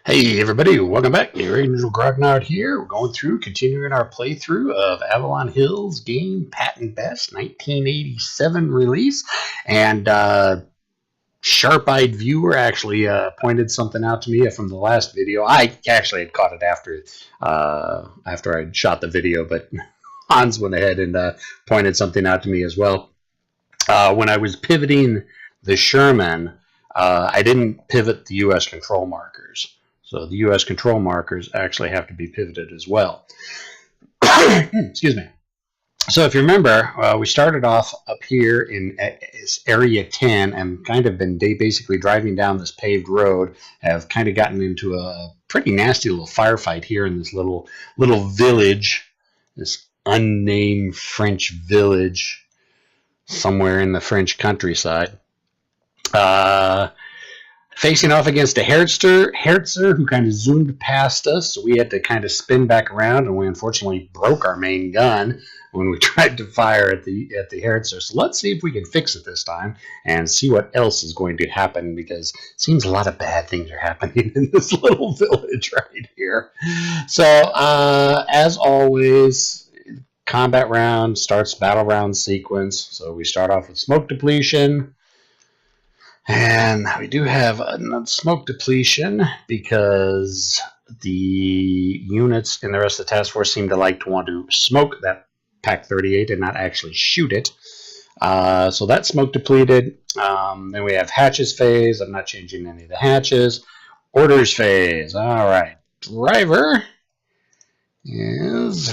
Hey everybody, welcome back. The Angel Grognard here. We're going through, continuing our playthrough of Avalon Hill's game Patent Best 1987 release. And sharp-eyed viewer actually pointed something out to me from the last video. I actually had caught it after I shot the video, but Hans went ahead and pointed something out to me as well. When I was pivoting the Sherman, I didn't pivot the U.S. control markers. So the U.S. control markers actually have to be pivoted as well. Excuse me. So if you remember, we started off up here in Area 10 and kind of been basically driving down this paved road, have kind of gotten into a pretty nasty little firefight here in this little village, this unnamed French village somewhere in the French countryside. Facing off against a Hertzer who kind of zoomed past us, so we had to kind of spin back around, and we unfortunately broke our main gun when we tried to fire at the Hertzer. So let's see if we can fix it this time and see what else is going to happen, because it seems a lot of bad things are happening in this little village right here. So as always, combat round starts battle round sequence. So we start off with smoke depletion. And we do have another smoke depletion because the units in the rest of the task force seem to want to smoke that Pack 38 and not actually shoot it. So that's smoke depleted. Then we have hatches phase. I'm not changing any of the hatches. Orders phase. All right. Driver is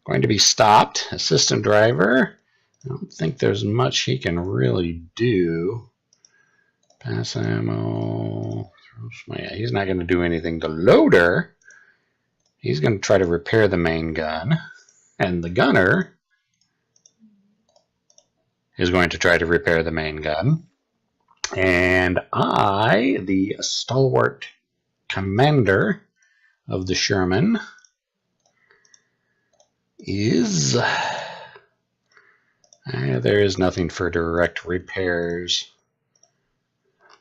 going to be stopped. Assistant driver. I don't think there's much he can really do. Pass ammo. Yeah, he's not going to do anything. The loader, he's going to try to repair the main gun. And the gunner is going to try to repair the main gun. And I, the stalwart commander of the Sherman, is... there is nothing for direct repairs.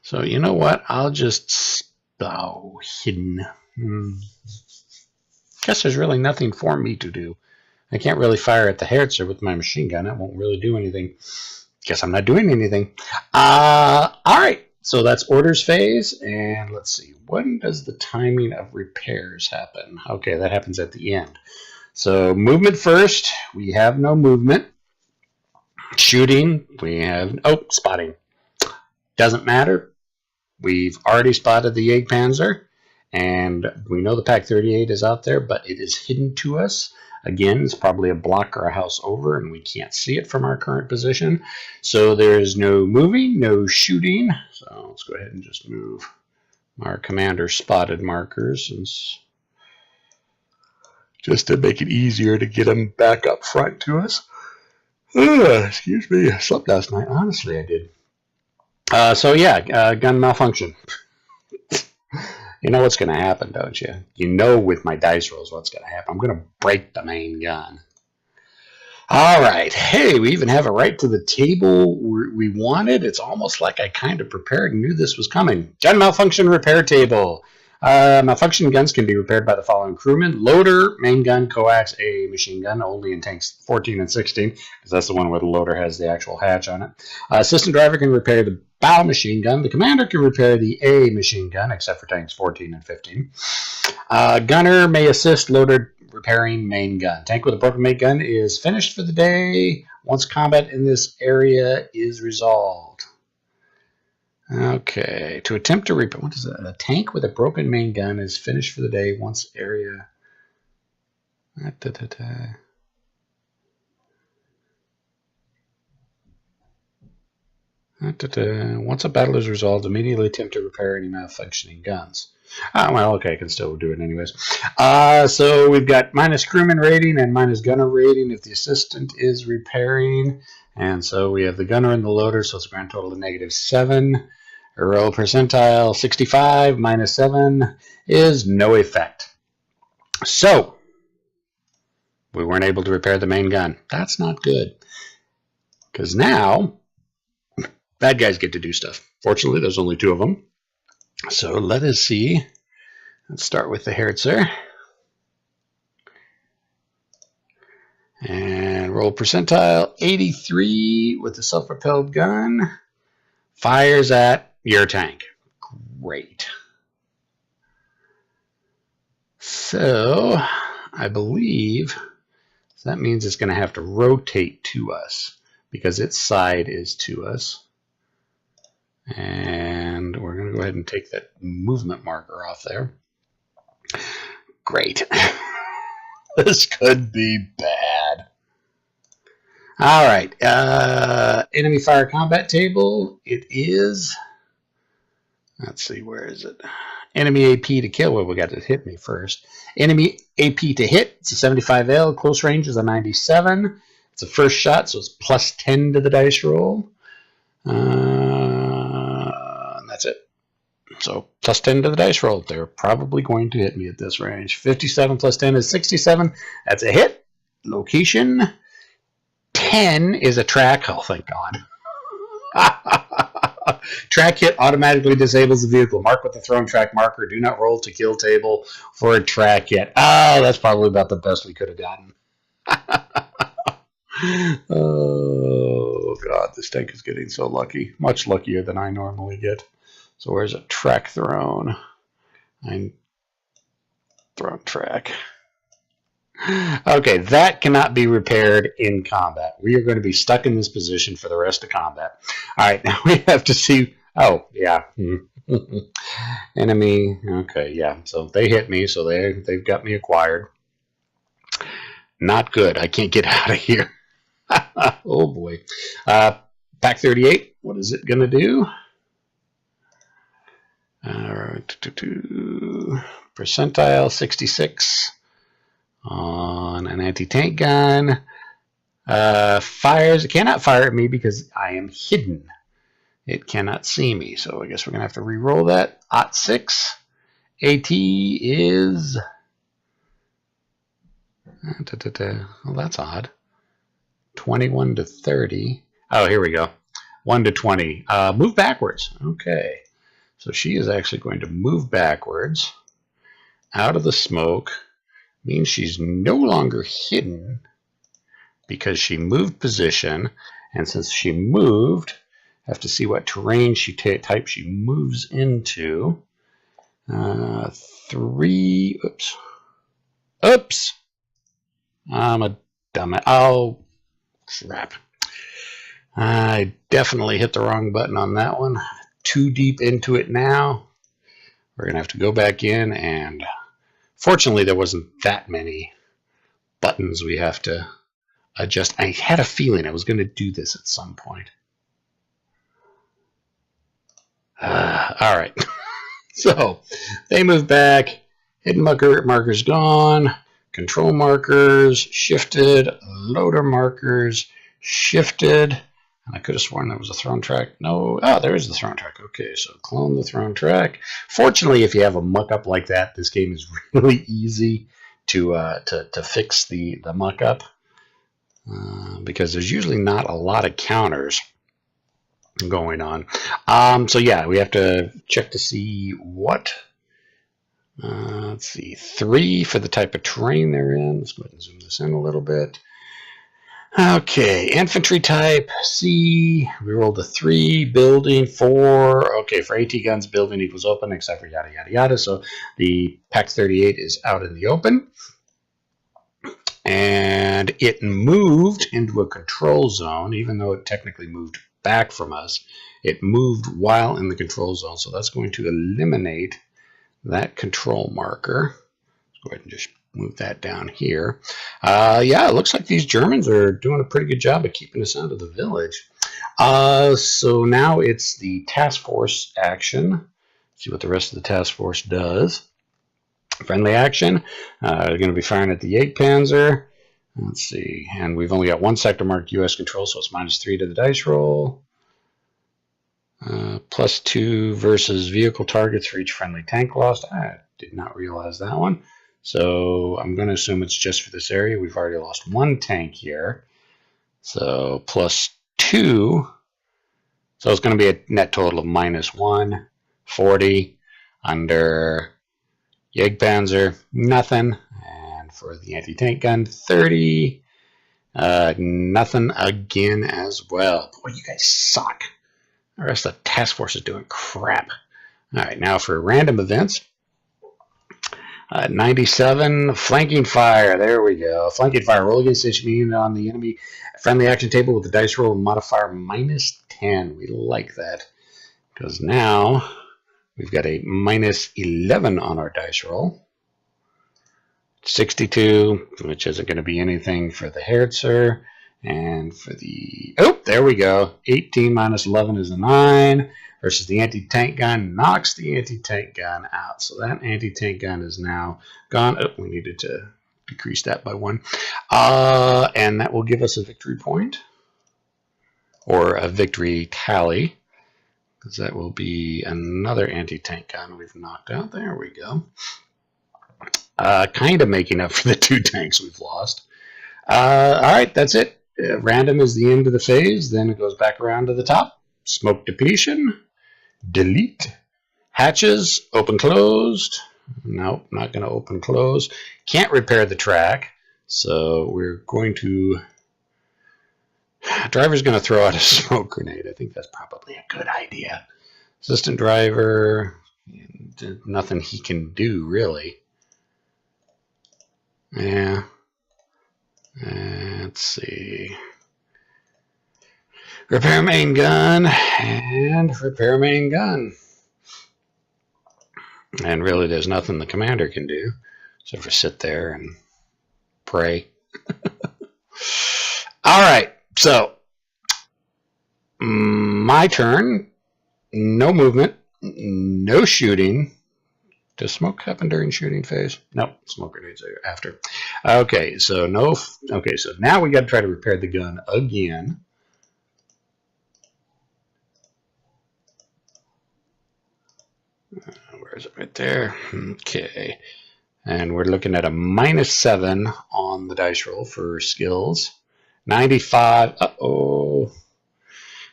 So you know what? I'll just... hidden. Guess there's really nothing for me to do. I can't really fire at the Hertzer with my machine gun. It won't really do anything. Guess I'm not doing anything. Alright. So that's orders phase. And let's see. When does the timing of repairs happen? Okay, that happens at the end. So movement first. We have no movement. Shooting, we have, spotting. Doesn't matter. We've already spotted the Jagdpanzer, and we know the Pack 38 is out there, but it is hidden to us. Again, it's probably a block or a house over, and we can't see it from our current position. So there's no moving, no shooting. So let's go ahead and just move our commander spotted markers, just to make it easier to get them back up front to us. Excuse me, I slept last night. Honestly, I did. So yeah, gun malfunction. You know what's going to happen, don't you? You know with my dice rolls what's going to happen. I'm going to break the main gun. All right. Hey, we even have a right to the table we wanted. It's almost like I kind of prepared and knew this was coming. Gun malfunction repair table. Malfunction guns can be repaired by the following crewmen: loader, main gun, coax, a machine gun, only in tanks 14 and 16, because that's the one where the loader has the actual hatch on it. Assistant driver can repair the bow machine gun. The commander can repair the A machine gun, except for tanks 14 and 15. Gunner may assist loader repairing main gun. Tank with a broken main gun is finished for the day once combat in this area is resolved. Okay, to attempt to repair, what is that? A tank with a broken main gun is finished for the day once area. Once a battle is resolved, immediately attempt to repair any malfunctioning guns. Well, okay, I can still do it anyways. So we've got minus crewman rating and minus gunner rating if the assistant is repairing. And so we have the gunner and the loader, so it's a grand total of -7. Roll percentile 65 minus 7 is no effect. So we weren't able to repair the main gun. That's not good, because now bad guys get to do stuff. Fortunately, there's only 2 of them. So let us see. Let's start with the Hertzer. And roll percentile 83 with the self-propelled gun. Fires at your tank. Great. So I believe that means it's going to have to rotate to us because its side is to us. And we're going to go ahead and take that movement marker off there. Great. This could be bad. All right. Enemy fire combat table. It is. Let's see. Where is it? Enemy AP to kill. Well, we got to hit me first. Enemy AP to hit. It's a 75L. Close range is a 97. It's a first shot, so it's plus 10 to the dice roll. And that's it. So plus 10 to the dice roll. They're probably going to hit me at this range. 57 plus 10 is 67. That's a hit. Location 10 is a track. Oh, thank God. Track hit automatically disables the vehicle. Mark with the thrown track marker. Do not roll to kill table for a track hit. Oh, that's probably about the best we could have gotten. Oh, God. This tank is getting so lucky. Much luckier than I normally get. So where's a track thrown? I'm thrown track. Okay, that cannot be repaired in combat. We are going to be stuck in this position for the rest of combat. All right, now we have to see. Oh, yeah. Enemy. Okay, yeah. So they hit me, so they've got me acquired. Not good. I can't get out of here. Oh, boy. Pack 38. What is it going to do? Percentile 66 on an anti-tank gun. Fires. It cannot fire at me because I am hidden. It cannot see me. So I guess we're going to have to re-roll that. OT6. AT is... Well, that's odd. 21 to 30. Oh, here we go. 1 to 20. Move backwards. Okay. So she is actually going to move backwards out of the smoke. Means she's no longer hidden because she moved position. And since she moved, I have to see what terrain type she moves into. 3. Oops. Oops. I'm a dumbass. Oh, crap. I definitely hit the wrong button on that one. Too deep into it now. We're going to have to go back in, and fortunately there wasn't that many buttons we have to adjust. I had a feeling I was going to do this at some point. All right. So they move back. Hidden markers gone. Control markers shifted. Loader markers shifted. And I could have sworn there was a thrown track. No. Oh, there is the thrown track. Okay, so clone the thrown track. Fortunately, if you have a muck-up like that, this game is really easy to fix the muck-up. Because there's usually not a lot of counters going on. So yeah, we have to check to see what. Let's see, 3 for the type of terrain they're in. Let's go ahead and zoom this in a little bit. Okay, infantry type, C. We rolled a 3, building 4. Okay, for AT guns, building equals open, except for yada, yada, yada. So the Pack 38 is out in the open. And it moved into a control zone, even though it technically moved back from us. It moved while in the control zone, so that's going to eliminate that control marker. Let's go ahead and just move that down here. Yeah, it looks like these Germans are doing a pretty good job of keeping us out of the village. So now it's the task force action. Let's see what the rest of the task force does. Friendly action. They're going to be firing at the Jagdpanzer. Let's see. And we've only got one sector marked U.S. control, so it's -3 to the dice roll. +2 versus vehicle targets for each friendly tank lost. I did not realize that one. So I'm going to assume it's just for this area. We've already lost 1 tank here. So +2. So it's going to be a net total of -1, 40. Under Jagdpanzer, nothing. And for the anti-tank gun, 30. Nothing again as well. Boy, you guys suck. The rest of the task force is doing crap. All right, now for random events. 97, flanking fire. There we go. Flanking fire. Roll against each unit on the enemy friendly action table with the dice roll modifier -10. We like that because now we've got a -11 on our dice roll. 62, which isn't going to be anything for the Herzer. And for the... Oh, there we go. 18 minus 11 is a 9. Versus the anti-tank gun knocks the anti-tank gun out. So that anti-tank gun is now gone. Oh, we needed to decrease that by 1. And that will give us a victory point. Or a victory tally. Because that will be another anti-tank gun we've knocked out. There we go. Kind of making up for the 2 tanks we've lost. All right, that's it. Random is the end of the phase. Then it goes back around to the top. Smoke depletion. Delete. Hatches. Open closed. Nope, not going to open close. Can't repair the track. So we're going to... Driver's going to throw out a smoke grenade. I think that's probably a good idea. Assistant driver. Nothing he can do, really. Yeah. Let's see. Repair main gun and repair main gun. And really there's nothing the commander can do except for sit there and pray. All right, so my turn. No movement, no shooting. Does smoke happen during shooting phase? Nope, smoke grenades are after. Okay, so no. Okay, so now we got to try to repair the gun again. Where is it? Right there. Okay, and we're looking at a -7 on the dice roll for skills. 95. Uh-oh.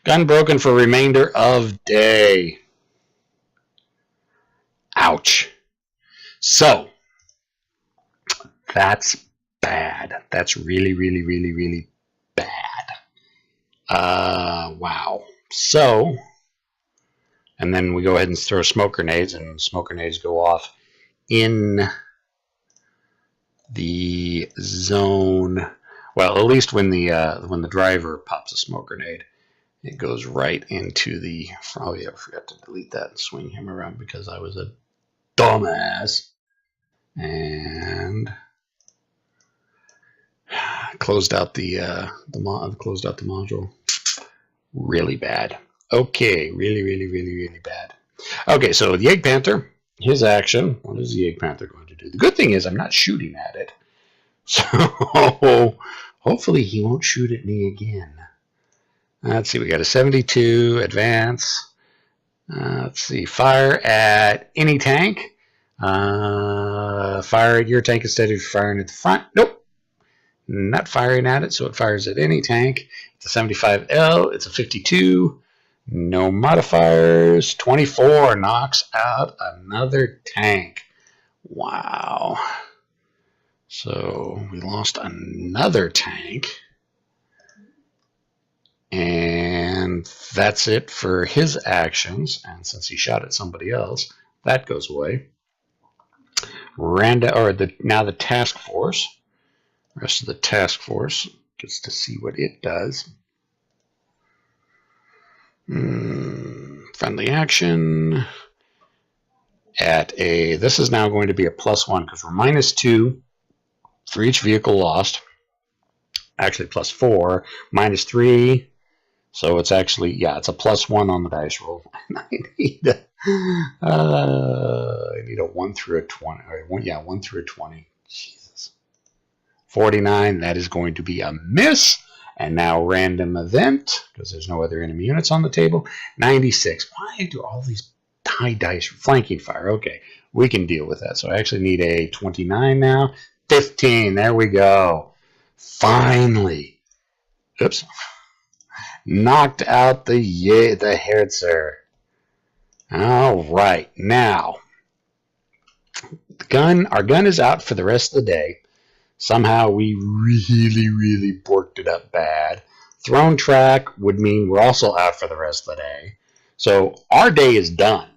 Gun broken for remainder of day. Ouch. So, that's bad. That's really, really, really, really bad. Wow. So, and then we go ahead and throw smoke grenades, and smoke grenades go off in the zone. Well, at least when the driver pops a smoke grenade, it goes right into the... Oh yeah, I forgot to delete that and swing him around because I was a dumbass. And closed out the module. Really bad. Okay, really, really, really, really bad. Okay, so the Jagdpanther, his action. What is the Jagdpanther going to do? The good thing is I'm not shooting at it, so hopefully he won't shoot at me again. Let's see, we got a 72 advance. Let's see, fire at any tank. Fire at your tank instead of firing at the front. Nope, not firing at it, so it fires at any tank. It's a 75L, it's a 52. No modifiers. 24 knocks out another tank. Wow. So we lost another tank. And that's it for his actions. And since he shot at somebody else, that goes away. Now the task force. The rest of the task force gets to see what it does. Friendly action. This is now going to be a +1 because we're -2 for each vehicle lost. Actually +4, -3. So it's actually, yeah, it's a +1 on the dice roll. I need a 1 through a 20. Yeah, 1 through a 20. Jesus. 49, that is going to be a miss. And now random event, because there's no other enemy units on the table. 96. Why do all these high dice flanking fire? Okay, we can deal with that. So I actually need a 29 now. 15, there we go. Finally. Oops. Knocked out the Herzer. All right, now Our gun is out for the rest of the day. Somehow we really borked it up bad. Throne track would mean we're also out for the rest of the day. So our day is done.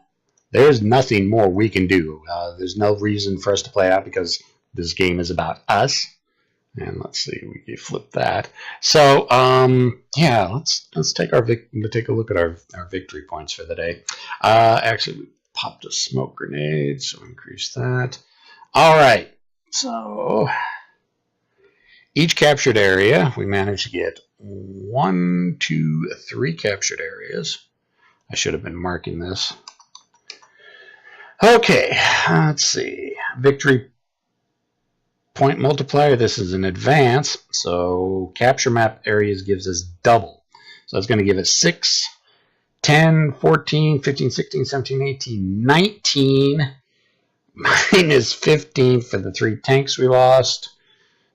There's nothing more we can do. There's no reason for us to play out because this game is about us. And let's see, we can flip that. So yeah, let's take a look at our victory points for the day. Actually, we popped a smoke grenade, so increase that. All right, so each captured area, we managed to get 1, 2, 3 captured areas. I should have been marking this. Okay, let's see. Victory point multiplier. This is an advance, so capture map areas gives us double. So it's going to give us 6, 10, 14, 15, 16, 17, 18, 19. Minus 15 for the 3 tanks we lost.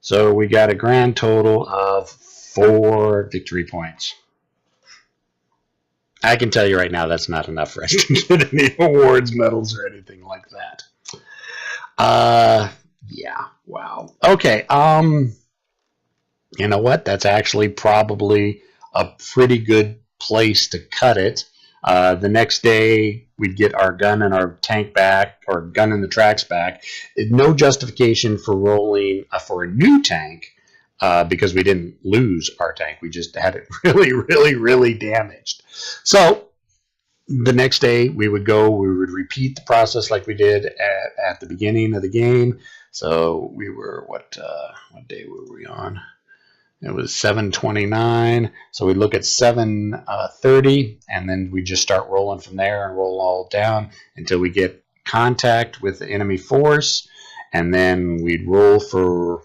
So we got a grand total of 4 victory points. I can tell you right now that's not enough for us to get any awards, medals, or anything like that. Yeah, wow. Okay, you know what? That's actually probably a pretty good place to cut it. The next day, we'd get our gun and our tank back, or gun and the tracks back. No justification for rolling for a new tank because we didn't lose our tank. We just had it really damaged. So the next day, we would repeat the process like we did at the beginning of the game. So we were, what day were we on? It was 7:29, so we look at 7:30, and then we just start rolling from there and roll all down until we get contact with the enemy force, and then we'd roll for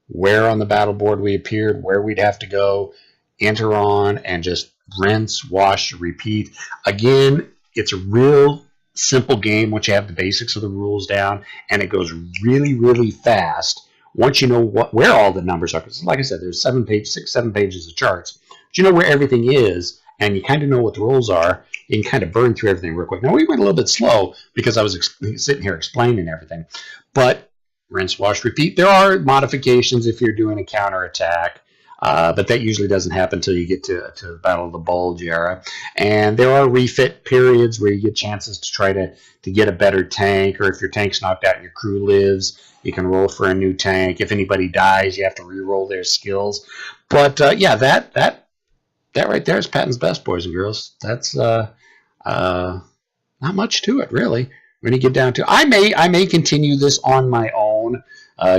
where on the battle board we appeared, where we'd have to go, enter on, and just rinse, wash, repeat. Again, it's a real simple game once you have the basics of the rules down, and it goes really fast. Once you know where all the numbers are, because like I said, there's 7 pages of charts. But you know where everything is, and you kind of know what the rules are, you can kind of burn through everything real quick. Now, we went a little bit slow because I was sitting here explaining everything. But rinse, wash, repeat. There are modifications if you're doing a counterattack, but that usually doesn't happen until you get to the Battle of the Bulge era. And there are refit periods where you get chances to try to get a better tank, or if your tank's knocked out and your crew lives, you can roll for a new tank. If anybody dies, you have to re-roll their skills. But yeah, that right there is Patton's best, boys and girls. That's not much to it, really. When you get down to, I may continue this on my own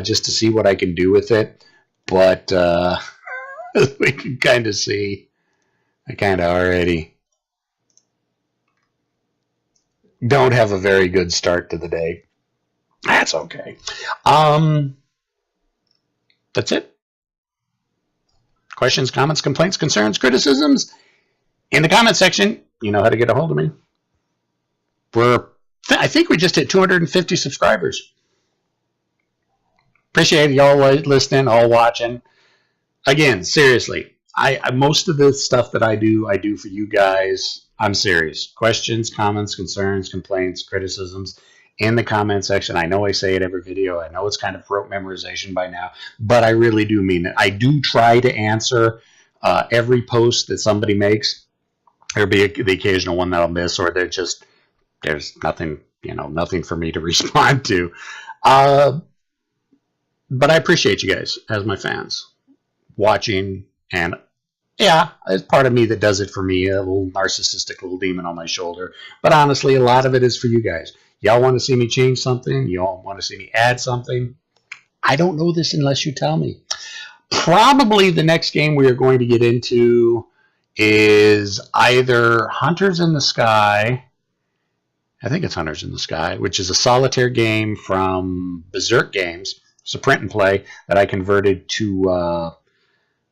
just to see what I can do with it. But we can kind of see, I kind of already don't have a very good start to the day. That's okay. That's it. Questions, comments, complaints, concerns, criticisms? In the comment section, you know how to get a hold of me. I think we just hit 250 subscribers. Appreciate y'all listening, all watching. Again, seriously, I most of the stuff that I do for you guys. I'm serious. Questions, comments, concerns, complaints, criticisms, in the comment section. I know I say it every video. I know it's kind of rote memorization by now, but I really do mean it. I do try to answer every post that somebody makes. There'll be the occasional one that I'll miss, or there's nothing, nothing for me to respond to. But I appreciate you guys as my fans watching, and yeah, there's part of me that does it for me, a little narcissistic little demon on my shoulder. But honestly, a lot of it is for you guys. Y'all want to see me change something? Y'all want to see me add something? I don't know this unless you tell me. Probably the next game we are going to get into is either Hunters in the Sky. I think it's Hunters in the Sky, which is a solitaire game from Berserk Games. It's a print and play that I converted to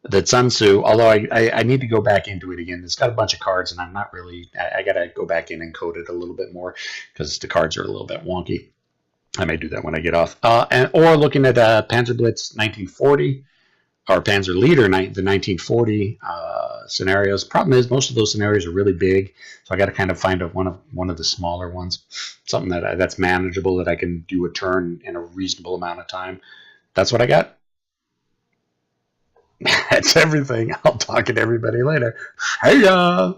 the Sun Tzu, although I need to go back into it again. It's got a bunch of cards, and I'm not really, I got to go back in and code it a little bit more because the cards are a little bit wonky. I may do that when I get off. Or looking at Panzer Blitz 1940, or Panzer Leader, the 1940 scenarios. Problem is, most of those scenarios are really big, so I got to kind of find one of the smaller ones, something that's manageable, that I can do a turn in a reasonable amount of time. That's what I got. That's everything. I'll talk to everybody later. Hey ya!